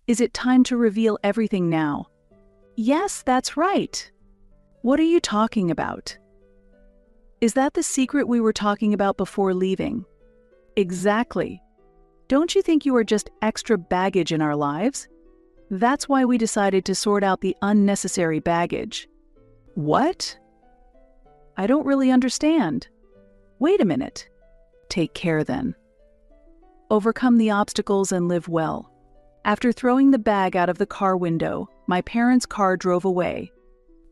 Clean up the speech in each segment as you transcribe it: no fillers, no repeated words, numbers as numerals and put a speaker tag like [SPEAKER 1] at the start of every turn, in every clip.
[SPEAKER 1] Is it time to reveal everything now? Yes, that's right. What are you talking about? Is that the secret we were talking about before leaving? Exactly. Don't you think you are just extra baggage in our lives? That's why we decided to sort out the unnecessary baggage. What? I don't really understand. Wait a minute. Take care then. Overcome the obstacles and live well. After throwing the bag out of the car window, my parents' car drove away.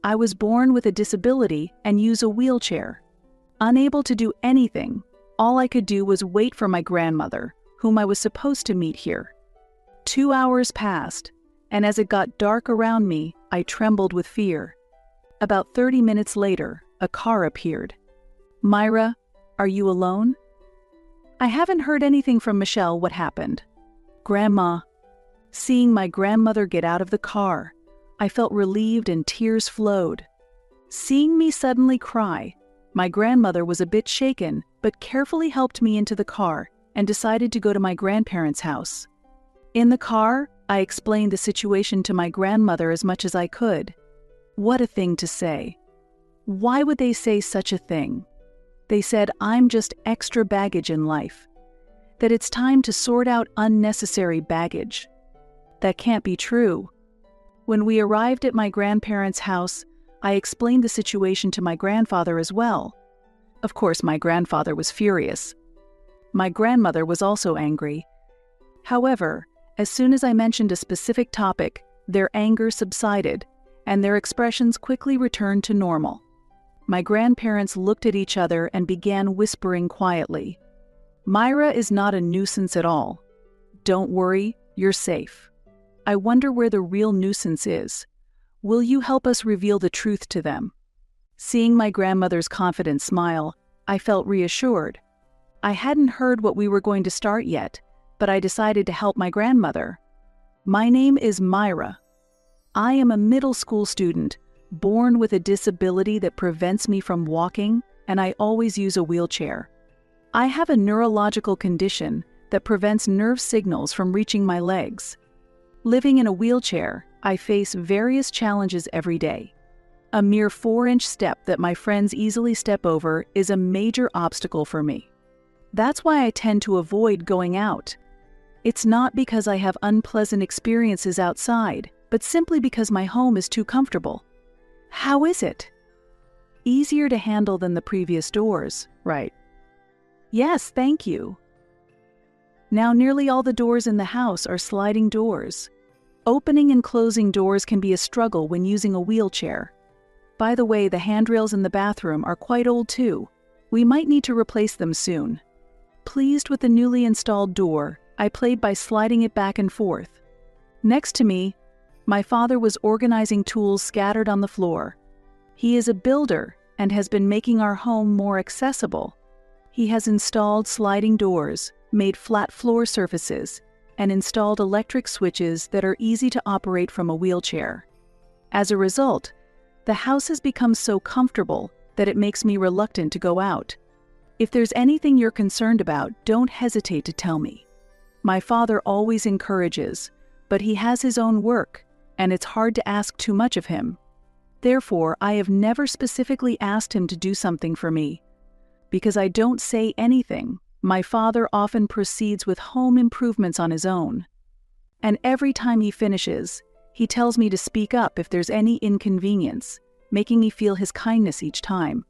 [SPEAKER 1] I was born with a disability and use a wheelchair. Unable to do anything, all I could do was wait for my grandmother, whom I was supposed to meet here. 2 hours passed, and as it got dark around me, I trembled with fear. About 30 minutes later, a car appeared. Myra, are you alone? I haven't heard anything from Michelle. What happened? Grandma. Seeing my grandmother get out of the car, I felt relieved and tears flowed. Seeing me suddenly cry, my grandmother was a bit shaken, but carefully helped me into the car and decided to go to my grandparents' house. In the car, I explained the situation to my grandmother as much as I could. What a thing to say. Why would they say such a thing? They said I'm just extra baggage in life, that it's time to sort out unnecessary baggage. That can't be true. When we arrived at my grandparents' house, I explained the situation to my grandfather as well. Of course, my grandfather was furious. My grandmother was also angry. However, as soon as I mentioned a specific topic, their anger subsided, and their expressions quickly returned to normal. My grandparents looked at each other and began whispering quietly. Myra is not a nuisance at all. Don't worry, you're safe. I wonder where the real nuisance is. Will you help us reveal the truth to them? Seeing my grandmother's confident smile, I felt reassured. I hadn't heard what we were going to start yet, but I decided to help my grandmother. My name is Myra. I am a middle school student, born with a disability that prevents me from walking, and I always use a wheelchair. I have a neurological condition that prevents nerve signals from reaching my legs. Living in a wheelchair, I face various challenges every day. A mere 4-inch step that my friends easily step over is a major obstacle for me. That's why I tend to avoid going out. It's not because I have unpleasant experiences outside, but simply because my home is too comfortable. How is it? Easier to handle than the previous doors, right? Yes, thank you. Now nearly all the doors in the house are sliding doors. Opening and closing doors can be a struggle when using a wheelchair. By the way, the handrails in the bathroom are quite old too. We might need to replace them soon. Pleased with the newly installed door, I played by sliding it back and forth. Next to me, my father was organizing tools scattered on the floor. He is a builder and has been making our home more accessible. He has installed sliding doors, made flat floor surfaces, and installed electric switches that are easy to operate from a wheelchair. As a result, the house has become so comfortable that it makes me reluctant to go out. If there's anything you're concerned about, don't hesitate to tell me. My father always encourages, but he has his own work, and it's hard to ask too much of him. Therefore, I have never specifically asked him to do something for me. Because I don't say anything, my father often proceeds with home improvements on his own. And every time he finishes, he tells me to speak up if there's any inconvenience, making me feel his kindness each time.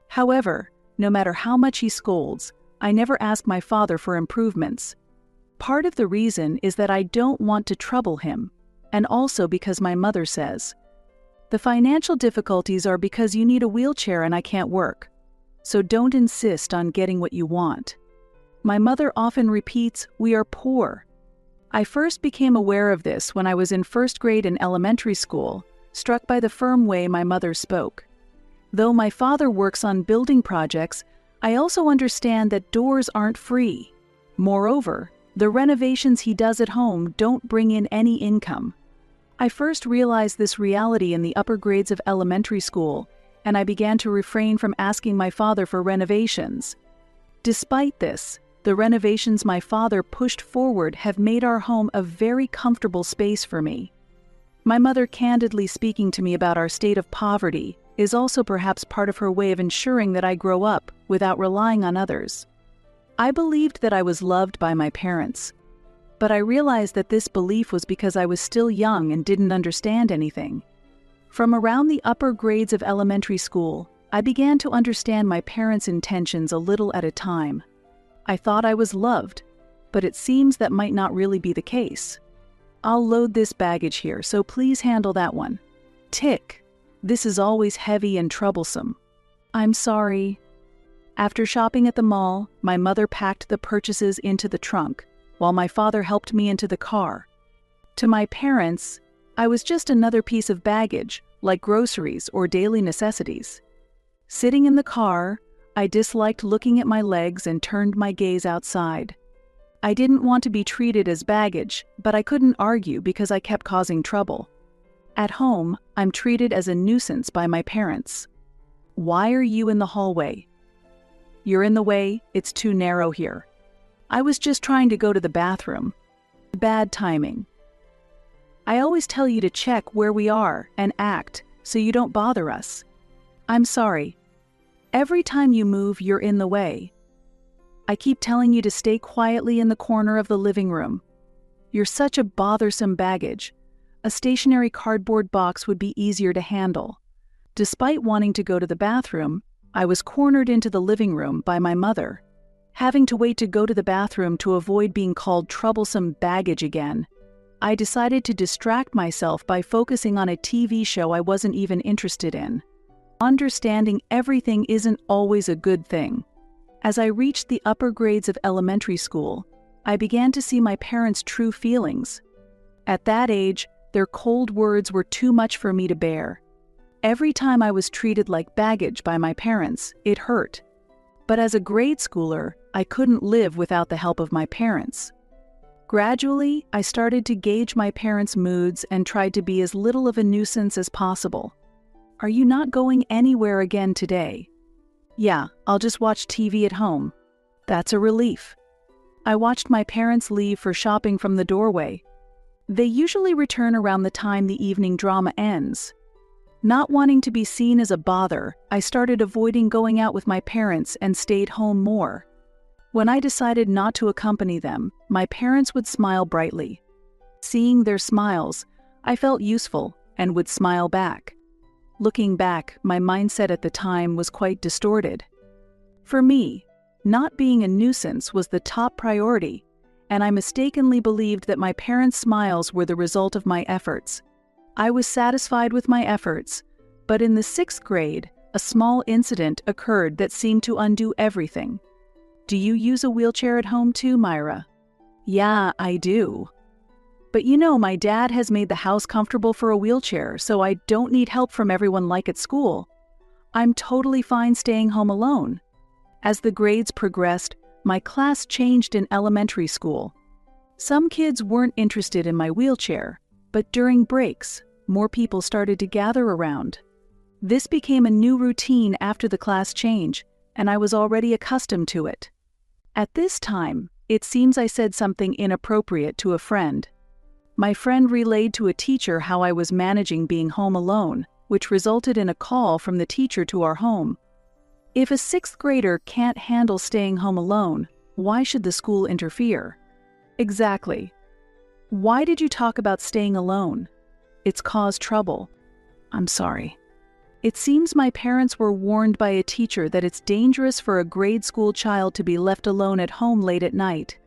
[SPEAKER 1] However, no matter how much he scolds, I never ask my father for improvements. Part of the reason is that I don't want to trouble him, and also because my mother says, "The financial difficulties are because you need a wheelchair and I can't work. So don't insist on getting what you want." My mother often repeats, "We are poor." I first became aware of this when I was in first grade in elementary school, struck by the firm way my mother spoke. Though my father works on building projects, I also understand that doors aren't free. Moreover, the renovations he does at home don't bring in any income. I first realized this reality in the upper grades of elementary school, and I began to refrain from asking my father for renovations. Despite this, The renovations my father pushed forward have made our home a very comfortable space for me. My mother candidly speaking to me about our state of poverty is also perhaps part of her way of ensuring that I grow up without relying on others. I believed that I was loved by my parents, but I realized that this belief was because I was still young and didn't understand anything. From around the upper grades of elementary school, I began to understand my parents' intentions a little at a time. I thought I was loved, but it seems that might not really be the case. I'll load this baggage here, so please handle that one. Tick. This is always heavy and troublesome. I'm sorry. After shopping at the mall, my mother packed the purchases into the trunk, while my father helped me into the car. To my parents, I was just another piece of baggage, like groceries or daily necessities. Sitting in the car, I disliked looking at my legs and turned my gaze outside. I didn't want to be treated as baggage, but I couldn't argue because I kept causing trouble. At home, I'm treated as a nuisance by my parents. Why are you in the hallway? You're in the way, it's too narrow here. I was just trying to go to the bathroom. Bad timing. I always tell you to check where we are and act so you don't bother us. I'm sorry. Every time you move, you're in the way. I keep telling you to stay quietly in the corner of the living room. You're such a bothersome baggage. A stationary cardboard box would be easier to handle. Despite wanting to go to the bathroom, I was cornered into the living room by my mother. Having to wait to go to the bathroom to avoid being called troublesome baggage again, I decided to distract myself by focusing on a TV show I wasn't even interested in. Understanding everything isn't always a good thing. As I reached the upper grades of elementary school, I began to see my parents' true feelings. At that age, their cold words were too much for me to bear. Every time I was treated like baggage by my parents, it hurt. But as a grade schooler, I couldn't live without the help of my parents. Gradually, I started to gauge my parents' moods and tried to be as little of a nuisance as possible. Are you not going anywhere again today? Yeah, I'll just watch TV at home. That's a relief. I watched my parents leave for shopping from the doorway. They usually return around the time the evening drama ends. Not wanting to be seen as a bother, I started avoiding going out with my parents and stayed home more. When I decided not to accompany them, my parents would smile brightly. Seeing their smiles, I felt useful and would smile back. Looking back, my mindset at the time was quite distorted. For me, not being a nuisance was the top priority, and I mistakenly believed that my parents' smiles were the result of my efforts. I was satisfied with my efforts, but in the 6th grade, a small incident occurred that seemed to undo everything. Do you use a wheelchair at home too, Myra? Yeah, I do. But you know, my dad has made the house comfortable for a wheelchair, so I don't need help from everyone like at school. I'm totally fine staying home alone. As the grades progressed, my class changed in elementary school. Some kids weren't interested in my wheelchair, but during breaks, more people started to gather around. This became a new routine after the class change, and I was already accustomed to it. At this time, it seems I said something inappropriate to a friend. My friend relayed to a teacher how I was managing being home alone, which resulted in a call from the teacher to our home. If a 6th grader can't handle staying home alone, why should the school interfere? Exactly. Why did you talk about staying alone? It's caused trouble. I'm sorry. It seems my parents were warned by a teacher that it's dangerous for a grade school child to be left alone at home late at night.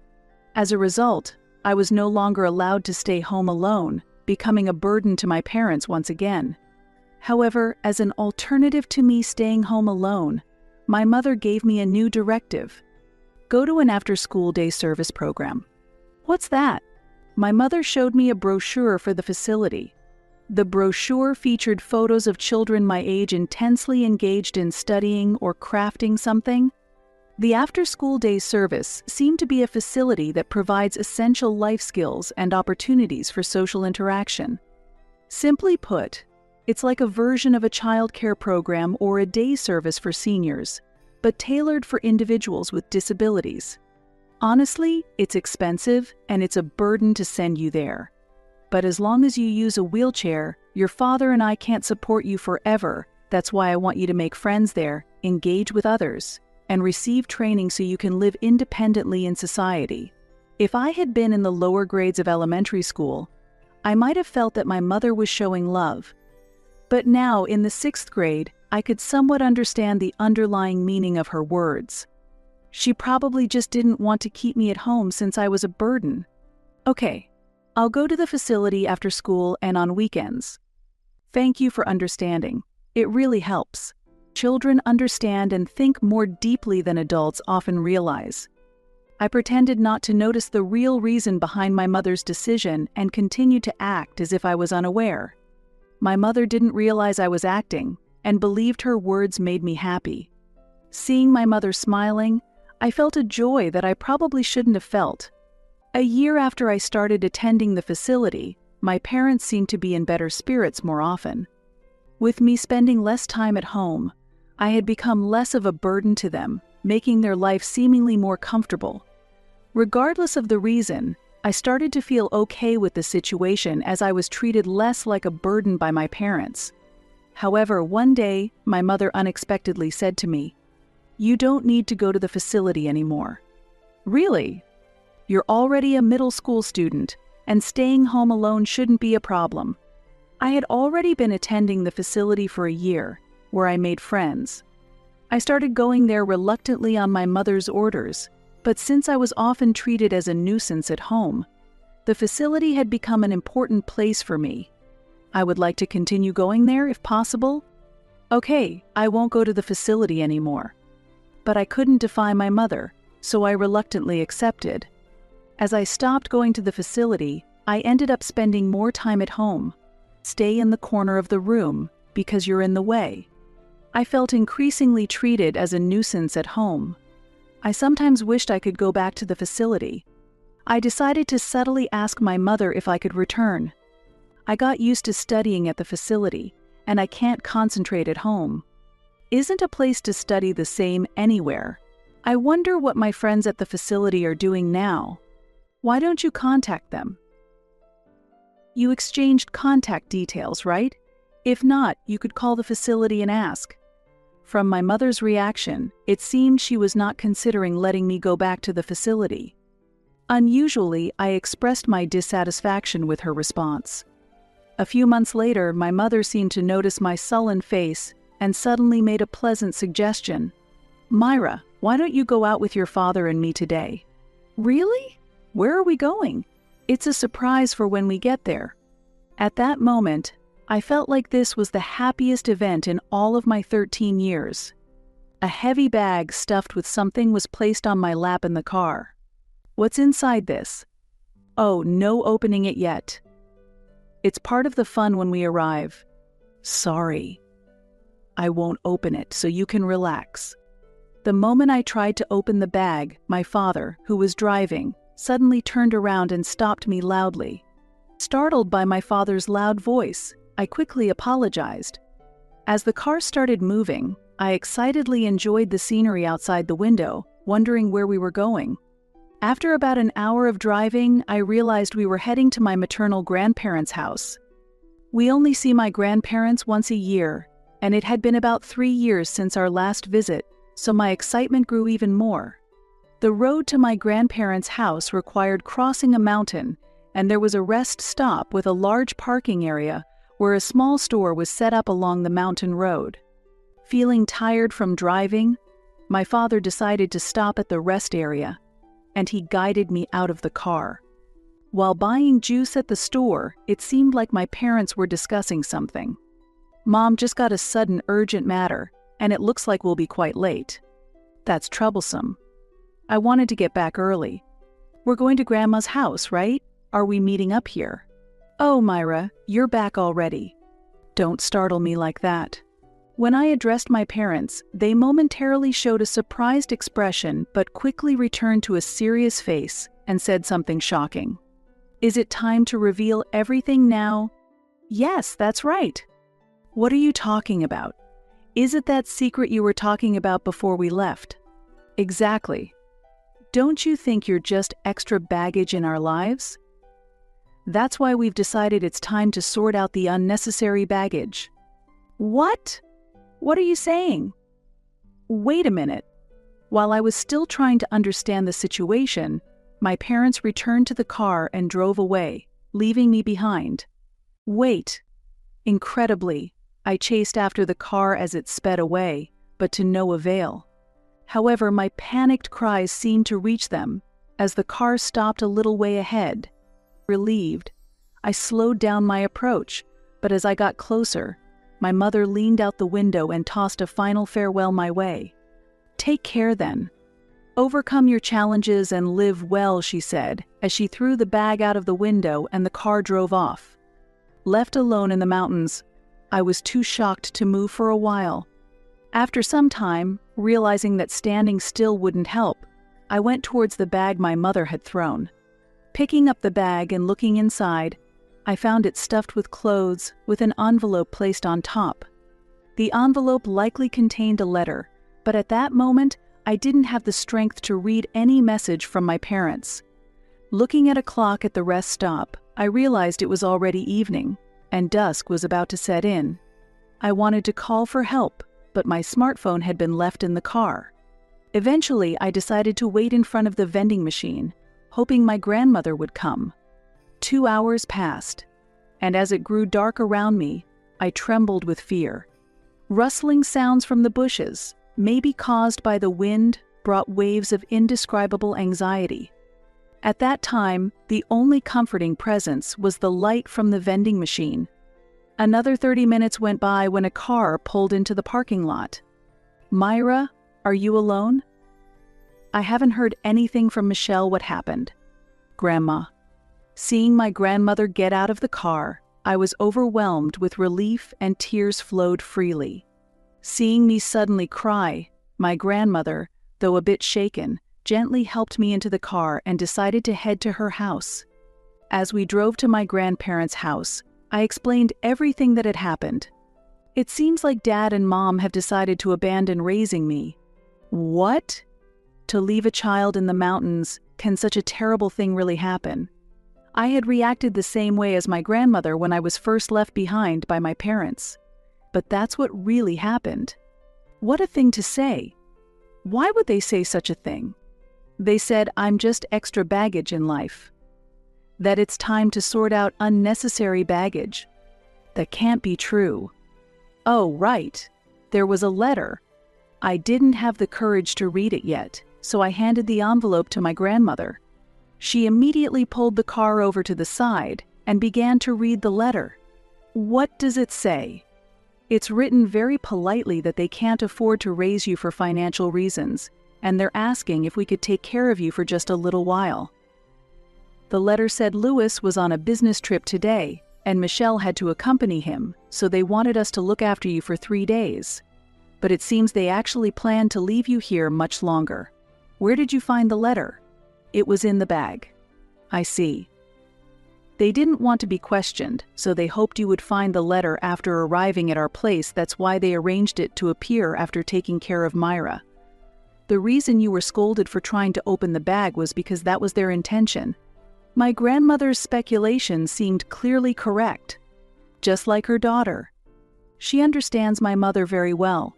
[SPEAKER 1] As a result, I was no longer allowed to stay home alone, becoming a burden to my parents once again. However, as an alternative to me staying home alone, my mother gave me a new directive. Go to an after-school day service program. What's that? My mother showed me a brochure for the facility. The brochure featured photos of children my age intensely engaged in studying or crafting something. The after-school day service seemed to be a facility that provides essential life skills and opportunities for social interaction. Simply put, it's like a version of a childcare program or a day service for seniors, but tailored for individuals with disabilities. Honestly, it's expensive and it's a burden to send you there. But as long as you use a wheelchair, your father and I can't support you forever. That's why I want you to make friends there, engage with others, and receive training so you can live independently in society. If I had been in the lower grades of elementary school, I might have felt that my mother was showing love. But now, in the 6th grade, I could somewhat understand the underlying meaning of her words. She probably just didn't want to keep me at home since I was a burden. Okay, I'll go to the facility after school and on weekends. Thank you for understanding. It really helps. Children understand and think more deeply than adults often realize. I pretended not to notice the real reason behind my mother's decision and continued to act as if I was unaware. My mother didn't realize I was acting and believed her words made me happy. Seeing my mother smiling, I felt a joy that I probably shouldn't have felt. A year after I started attending the facility, my parents seemed to be in better spirits more often. With me spending less time at home, I had become less of a burden to them, making their life seemingly more comfortable. Regardless of the reason, I started to feel okay with the situation as I was treated less like a burden by my parents. However, one day, my mother unexpectedly said to me, "You don't need to go to the facility anymore." Really? You're already a middle school student, and staying home alone shouldn't be a problem. I had already been attending the facility for a year, where I made friends. I started going there reluctantly on my mother's orders, but since I was often treated as a nuisance at home, the facility had become an important place for me. I would like to continue going there if possible. Okay, I won't go to the facility anymore. But I couldn't defy my mother, so I reluctantly accepted. As I stopped going to the facility, I ended up spending more time at home. Stay in the corner of the room because you're in the way. I felt increasingly treated as a nuisance at home. I sometimes wished I could go back to the facility. I decided to subtly ask my mother if I could return. I got used to studying at the facility, and I can't concentrate at home. Isn't a place to study the same anywhere? I wonder what my friends at the facility are doing now. Why don't you contact them? You exchanged contact details, right? If not, you could call the facility and ask. From my mother's reaction, it seemed she was not considering letting me go back to the facility. Unusually, I expressed my dissatisfaction with her response. A few months later, my mother seemed to notice my sullen face and suddenly made a pleasant suggestion. "Myra, why don't you go out with your father and me today?" "Really? Where are we going?" "It's a surprise for when we get there." At that moment, I felt like this was the happiest event in all of my 13 years. A heavy bag stuffed with something was placed on my lap in the car. "What's inside this?" "Oh, no opening it yet. It's part of the fun when we arrive." "Sorry. I won't open it so you can relax." The moment I tried to open the bag, my father, who was driving, suddenly turned around and stopped me loudly. Startled by my father's loud voice, I quickly apologized. As the car started moving, I excitedly enjoyed the scenery outside the window, wondering where we were going. After about an hour of driving, I realized we were heading to my maternal grandparents' house. We only see my grandparents once a year, and it had been about 3 years since our last visit, so my excitement grew even more. The road to my grandparents' house required crossing a mountain, and there was a rest stop with a large parking area where a small store was set up along the mountain road. Feeling tired from driving, my father decided to stop at the rest area, and he guided me out of the car. While buying juice at the store, it seemed like my parents were discussing something. "Mom just got a sudden urgent matter, and it looks like we'll be quite late." "That's troublesome. I wanted to get back early." "We're going to Grandma's house, right? Are we meeting up here?" "Oh, Myra, you're back already." Don't startle me like that. When I addressed my parents, they momentarily showed a surprised expression but quickly returned to a serious face and said something shocking. "Is it time to reveal everything now?" "Yes, that's right." "What are you talking about? Is it that secret you were talking about before we left?" "Exactly." Don't you think you're just extra baggage in our lives? That's why we've decided it's time to sort out the unnecessary baggage. What? What are you saying? Wait a minute. While I was still trying to understand the situation, my parents returned to the car and drove away, leaving me behind. Wait. Incredibly, I chased after the car as it sped away, but to no avail. However, my panicked cries seemed to reach them as the car stopped a little way ahead. Relieved, I slowed down my approach, but as I got closer, my mother leaned out the window and tossed a final farewell my way. "Take care then. Overcome your challenges and live well," she said, as she threw the bag out of the window and the car drove off. Left alone in the mountains, I was too shocked to move for a while. After some time, realizing that standing still wouldn't help, I went towards the bag my mother had thrown. Picking up the bag and looking inside, I found it stuffed with clothes with an envelope placed on top. The envelope likely contained a letter, but at that moment, I didn't have the strength to read any message from my parents. Looking at a clock at the rest stop, I realized it was already evening, and dusk was about to set in. I wanted to call for help, but my smartphone had been left in the car. Eventually, I decided to wait in front of the vending machine, hoping my grandmother would come. 2 hours passed, and as it grew dark around me, I trembled with fear. Rustling sounds from the bushes, maybe caused by the wind, brought waves of indescribable anxiety. At that time, the only comforting presence was the light from the vending machine. Another 30 minutes went by when a car pulled into the parking lot. "Myra, are you alone?" "I haven't heard anything from Michelle. What happened?" "Grandma." Seeing my grandmother get out of the car, I was overwhelmed with relief and tears flowed freely. Seeing me suddenly cry, my grandmother, though a bit shaken, gently helped me into the car and decided to head to her house. As we drove to my grandparents' house, I explained everything that had happened. "It seems like Dad and Mom have decided to abandon raising me." "What?" "To leave a child in the mountains, can such a terrible thing really happen?" I had reacted the same way as my grandmother when I was first left behind by my parents. But that's what really happened. What a thing to say. Why would they say such a thing? They said I'm just extra baggage in life. That it's time to sort out unnecessary baggage. That can't be true. Oh, right. There was a letter. I didn't have the courage to read it yet, so I handed the envelope to my grandmother. She immediately pulled the car over to the side and began to read the letter. What does it say? It's written very politely that they can't afford to raise you for financial reasons, and they're asking if we could take care of you for just a little while. The letter said Louis was on a business trip today, and Michelle had to accompany him, so they wanted us to look after you for 3 days. But it seems they actually planned to leave you here much longer. Where did you find the letter? It was in the bag. I see. They didn't want to be questioned, so they hoped you would find the letter after arriving at our place. That's why they arranged it to appear after taking care of Myra. The reason you were scolded for trying to open the bag was because that was their intention. My grandmother's speculation seemed clearly correct. Just like her daughter. She understands my mother very well.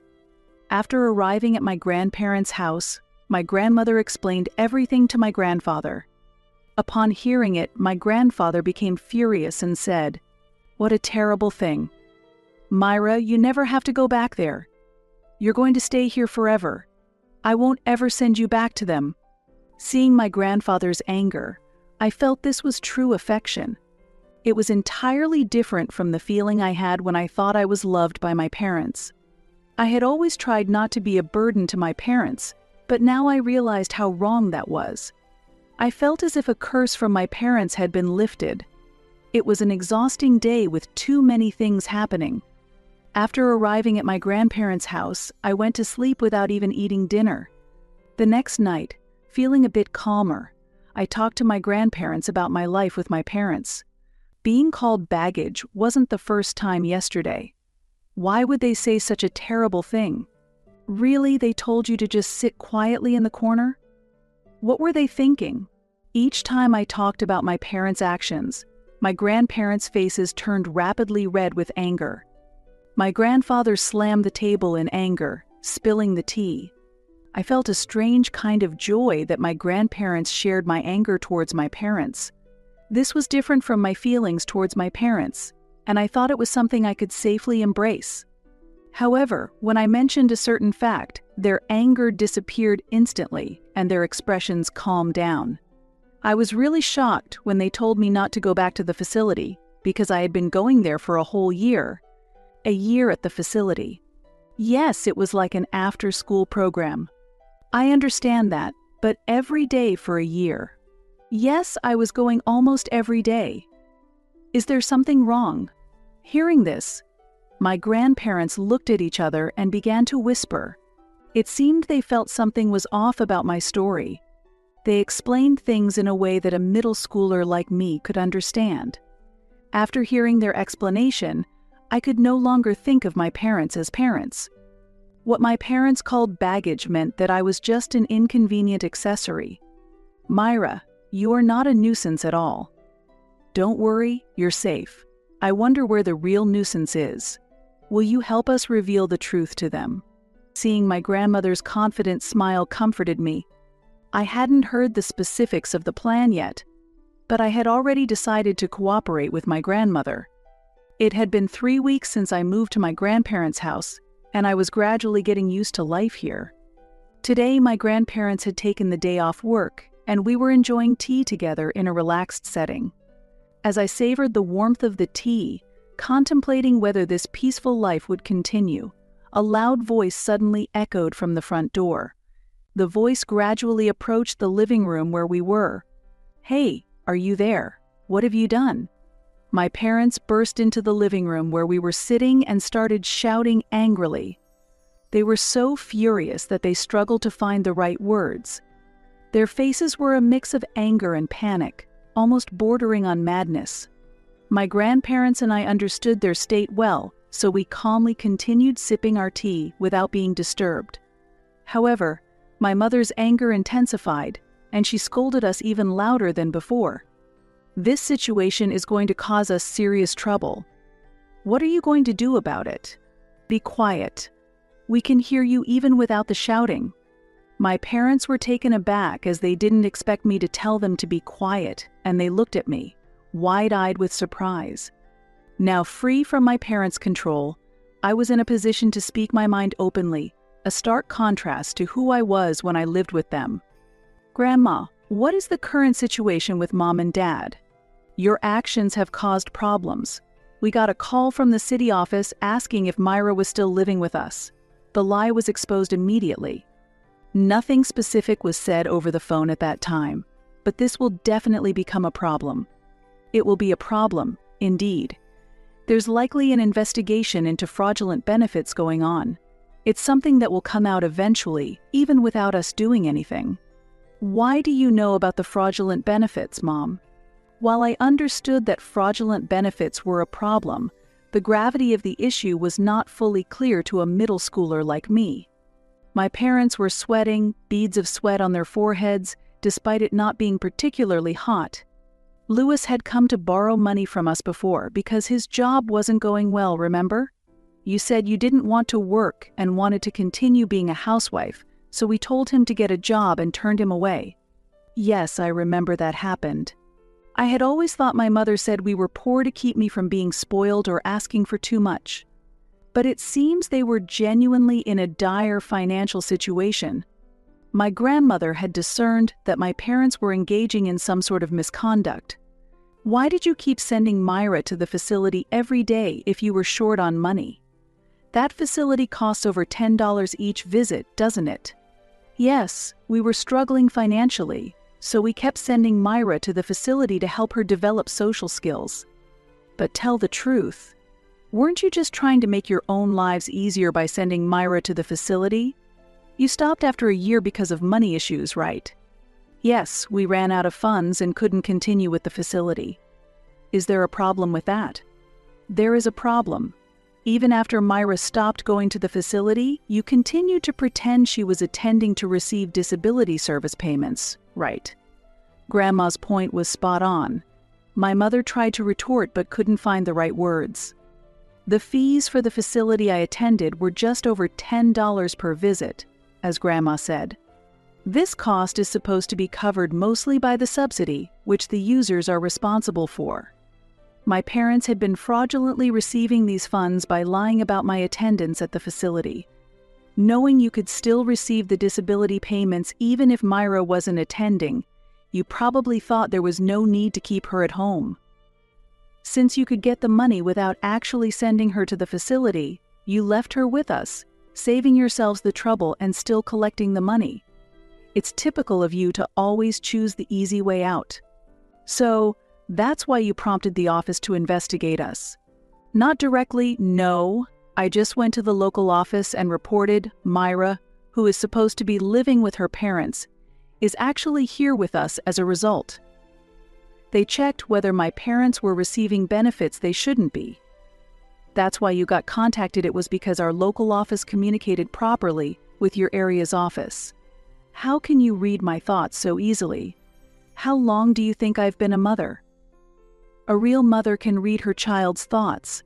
[SPEAKER 1] After arriving at my grandparents' house, my grandmother explained everything to my grandfather. Upon hearing it, my grandfather became furious and said, "What a terrible thing. Myra, you never have to go back there. You're going to stay here forever. I won't ever send you back to them." Seeing my grandfather's anger, I felt this was true affection. It was entirely different from the feeling I had when I thought I was loved by my parents. I had always tried not to be a burden to my parents, but now I realized how wrong that was. I felt as if a curse from my parents had been lifted. It was an exhausting day with too many things happening. After arriving at my grandparents' house, I went to sleep without even eating dinner. The next night, feeling a bit calmer, I talked to my grandparents about my life with my parents. Being called baggage wasn't the first time yesterday. Why would they say such a terrible thing? Really, they told you to just sit quietly in the corner? What were they thinking? Each time I talked about my parents' actions, my grandparents' faces turned rapidly red with anger. My grandfather slammed the table in anger, spilling the tea. I felt a strange kind of joy that my grandparents shared my anger towards my parents. This was different from my feelings towards my parents, and I thought it was something I could safely embrace. However, when I mentioned a certain fact, their anger disappeared instantly and their expressions calmed down. I was really shocked when they told me not to go back to the facility because I had been going there for a whole year. A year at the facility. Yes, it was like an after-school program. I understand that, but every day for a year. Yes, I was going almost every day. Is there something wrong? Hearing this, my grandparents looked at each other and began to whisper. It seemed they felt something was off about my story. They explained things in a way that a middle schooler like me could understand. After hearing their explanation, I could no longer think of my parents as parents. What my parents called baggage meant that I was just an inconvenient accessory. Myra, you are not a nuisance at all. Don't worry, you're safe. I wonder where the real nuisance is. Will you help us reveal the truth to them? Seeing my grandmother's confident smile comforted me. I hadn't heard the specifics of the plan yet, but I had already decided to cooperate with my grandmother. It had been 3 weeks since I moved to my grandparents' house, and I was gradually getting used to life here. Today, my grandparents had taken the day off work, and we were enjoying tea together in a relaxed setting. As I savored the warmth of the tea, contemplating whether this peaceful life would continue, a loud voice suddenly echoed from the front door. The voice gradually approached the living room where we were. "Hey, are you there? What have you done?" My parents burst into the living room where we were sitting and started shouting angrily. They were so furious that they struggled to find the right words. Their faces were a mix of anger and panic, almost bordering on madness. My grandparents and I understood their state well, so we calmly continued sipping our tea without being disturbed. However, my mother's anger intensified, and she scolded us even louder than before. "This situation is going to cause us serious trouble. What are you going to do about it? Be quiet. We can hear you even without the shouting." My parents were taken aback as they didn't expect me to tell them to be quiet, and they looked at me, wide-eyed with surprise. Now free from my parents' control, I was in a position to speak my mind openly, a stark contrast to who I was when I lived with them. "Grandma, what is the current situation with Mom and Dad? Your actions have caused problems. We got a call from the city office asking if Myra was still living with us. The lie was exposed immediately. Nothing specific was said over the phone at that time, but this will definitely become a problem. It will be a problem, indeed. There's likely an investigation into fraudulent benefits going on. It's something that will come out eventually, even without us doing anything." "Why do you know about the fraudulent benefits, Mom?" While I understood that fraudulent benefits were a problem, the gravity of the issue was not fully clear to a middle schooler like me. My parents were sweating, beads of sweat on their foreheads, despite it not being particularly hot. Lewis had come to borrow money from us before because his job wasn't going well, remember? You said you didn't want to work and wanted to continue being a housewife, so we told him to get a job and turned him away. Yes, I remember that happened. I had always thought my mother said we were poor to keep me from being spoiled or asking for too much. But it seems they were genuinely in a dire financial situation. My grandmother had discerned that my parents were engaging in some sort of misconduct. "Why did you keep sending Myra to the facility every day if you were short on money? That facility costs over $10 each visit, doesn't it?" "Yes, we were struggling financially, so we kept sending Myra to the facility to help her develop social skills. But tell the truth, weren't you just trying to make your own lives easier by sending Myra to the facility? You stopped after a year because of money issues, right?" "Yes, we ran out of funds and couldn't continue with the facility." "Is there a problem with that?" "There is a problem. Even after Myra stopped going to the facility, you continued to pretend she was attending to receive disability service payments, right? Grandma's point was spot on. My mother tried to retort but couldn't find the right words. The fees for the facility I attended were just over $10 per visit, as Grandma said. This cost is supposed to be covered mostly by the subsidy, which the users are responsible for. My parents had been fraudulently receiving these funds by lying about my attendance at the facility. Knowing you could still receive the disability payments even if Myra wasn't attending, you probably thought there was no need to keep her at home. Since you could get the money without actually sending her to the facility, you left her with us, saving yourselves the trouble and still collecting the money. It's typical of you to always choose the easy way out. So, that's why you prompted the office to investigate us. Not directly, no. I just went to the local office and reported Myra, who is supposed to be living with her parents, is actually here with us as a result. They checked whether my parents were receiving benefits they shouldn't be. That's why you got contacted. It was because our local office communicated properly with your area's office. How can you read my thoughts so easily? How long do you think I've been a mother? A real mother can read her child's thoughts.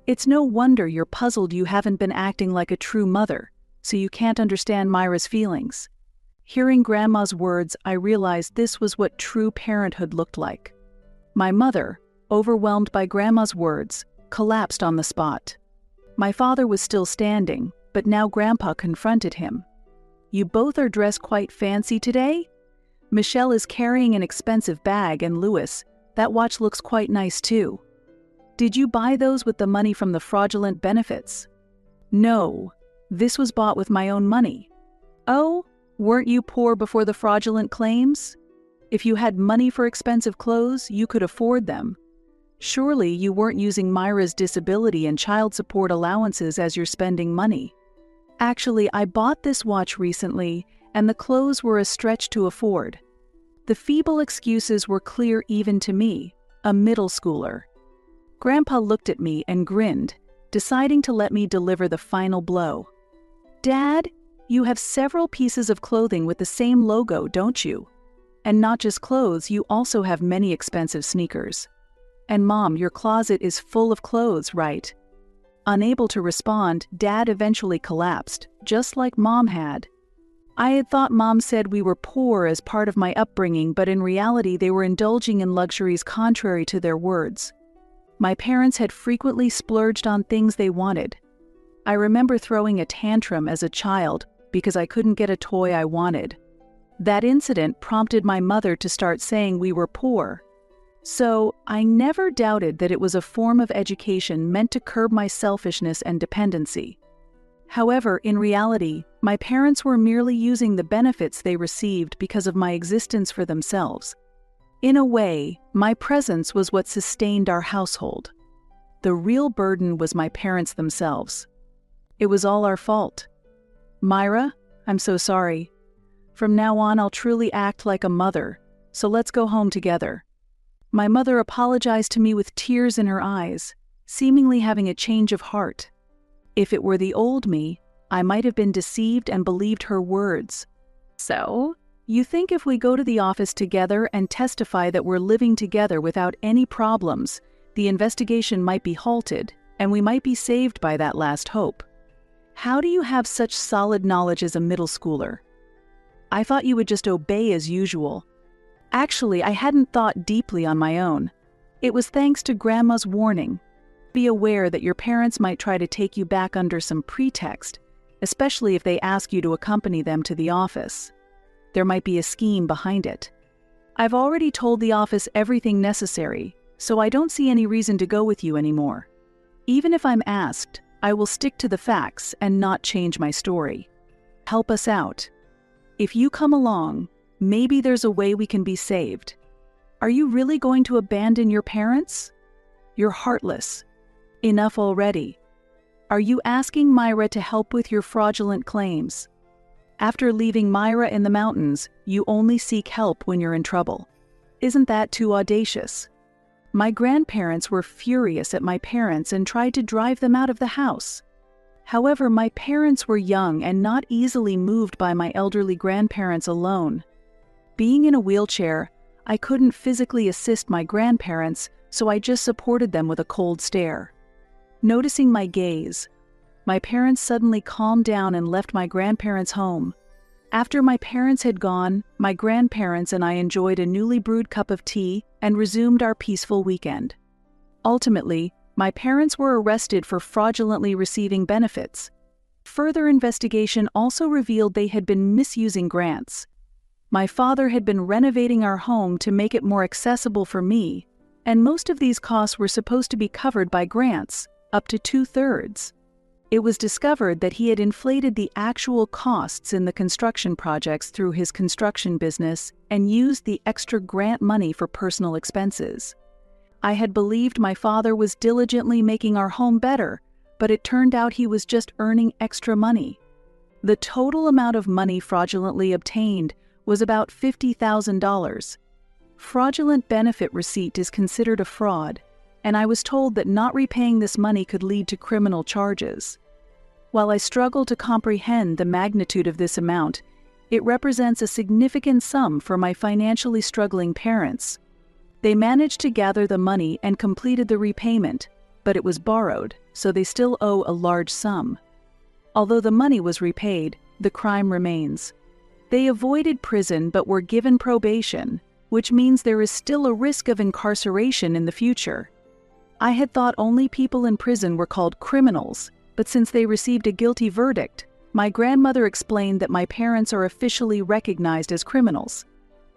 [SPEAKER 1] It's no wonder you're puzzled you haven't been acting like a true mother, so you can't understand Myra's feelings. Hearing Grandma's words, I realized this was what true parenthood looked like. My mother, overwhelmed by Grandma's words, collapsed on the spot. My father was still standing, but now Grandpa confronted him. "You both are dressed quite fancy today? Michelle is carrying an expensive bag, and Louis, that watch looks quite nice too. Did you buy those with the money from the fraudulent benefits?" "No, this was bought with my own money." "Oh, weren't you poor before the fraudulent claims? If you had money for expensive clothes, you could afford them. Surely you weren't using Myra's disability and child support allowances as your spending money." "Actually, I bought this watch recently, and the clothes were a stretch to afford." The feeble excuses were clear even to me, a middle schooler. Grandpa looked at me and grinned, deciding to let me deliver the final blow. "Dad, you have several pieces of clothing with the same logo, don't you? And not just clothes, you also have many expensive sneakers. And Mom, your closet is full of clothes, right?" Unable to respond, Dad eventually collapsed, just like Mom had. I had thought Mom said we were poor as part of my upbringing, but in reality they were indulging in luxuries contrary to their words. My parents had frequently splurged on things they wanted. I remember throwing a tantrum as a child because I couldn't get a toy I wanted. That incident prompted my mother to start saying we were poor. So, I never doubted that it was a form of education meant to curb my selfishness and dependency. However, in reality, my parents were merely using the benefits they received because of my existence for themselves. In a way, my presence was what sustained our household. The real burden was my parents themselves. It was all our fault. "Myra, I'm so sorry. From now on, I'll truly act like a mother, so let's go home together." My mother apologized to me with tears in her eyes, seemingly having a change of heart. If it were the old me, I might have been deceived and believed her words. "So, you think if we go to the office together and testify that we're living together without any problems, the investigation might be halted, and we might be saved by that last hope? How do you have such solid knowledge as a middle schooler? I thought you would just obey as usual." Actually, I hadn't thought deeply on my own. It was thanks to Grandma's warning. Be aware that your parents might try to take you back under some pretext, especially if they ask you to accompany them to the office. There might be a scheme behind it. I've already told the office everything necessary, so I don't see any reason to go with you anymore. Even if I'm asked, I will stick to the facts and not change my story. Help us out. If you come along, maybe there's a way we can be saved. Are you really going to abandon your parents? You're heartless. Enough already. Are you asking Myra to help with your fraudulent claims? After leaving Myra in the mountains, you only seek help when you're in trouble. Isn't that too audacious? My grandparents were furious at my parents and tried to drive them out of the house. However, my parents were young and not easily moved by my elderly grandparents alone. Being in a wheelchair, I couldn't physically assist my grandparents, so I just supported them with a cold stare. Noticing my gaze, my parents suddenly calmed down and left my grandparents' home. After my parents had gone, my grandparents and I enjoyed a newly brewed cup of tea and resumed our peaceful weekend. Ultimately, my parents were arrested for fraudulently receiving benefits. Further investigation also revealed they had been misusing grants. My father had been renovating our home to make it more accessible for me, and most of these costs were supposed to be covered by grants, up to 2/3. It was discovered that he had inflated the actual costs in the construction projects through his construction business and used the extra grant money for personal expenses. I had believed my father was diligently making our home better, but it turned out he was just earning extra money. The total amount of money fraudulently obtained was about $50,000. Fraudulent benefit receipt is considered a fraud, and I was told that not repaying this money could lead to criminal charges. While I struggle to comprehend the magnitude of this amount, it represents a significant sum for my financially struggling parents. They managed to gather the money and completed the repayment, but it was borrowed, so they still owe a large sum. Although the money was repaid, the crime remains. They avoided prison but were given probation, which means there is still a risk of incarceration in the future. I had thought only people in prison were called criminals, but since they received a guilty verdict, my grandmother explained that my parents are officially recognized as criminals.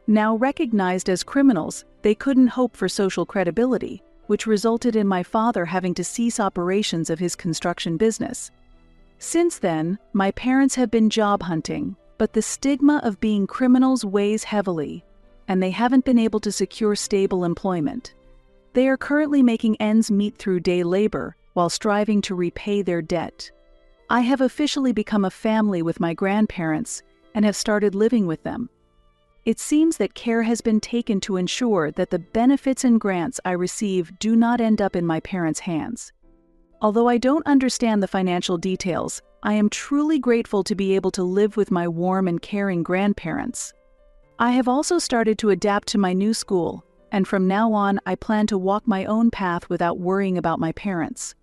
[SPEAKER 1] Now recognized as criminals, they couldn't hope for social credibility, which resulted in my father having to cease operations of his construction business. Since then, my parents have been job hunting, but the stigma of being criminals weighs heavily, and they haven't been able to secure stable employment. They are currently making ends meet through day labor, while striving to repay their debt. I have officially become a family with my grandparents and have started living with them. It seems that care has been taken to ensure that the benefits and grants I receive do not end up in my parents' hands. Although I don't understand the financial details, I am truly grateful to be able to live with my warm and caring grandparents. I have also started to adapt to my new school, and from now on I plan to walk my own path without worrying about my parents.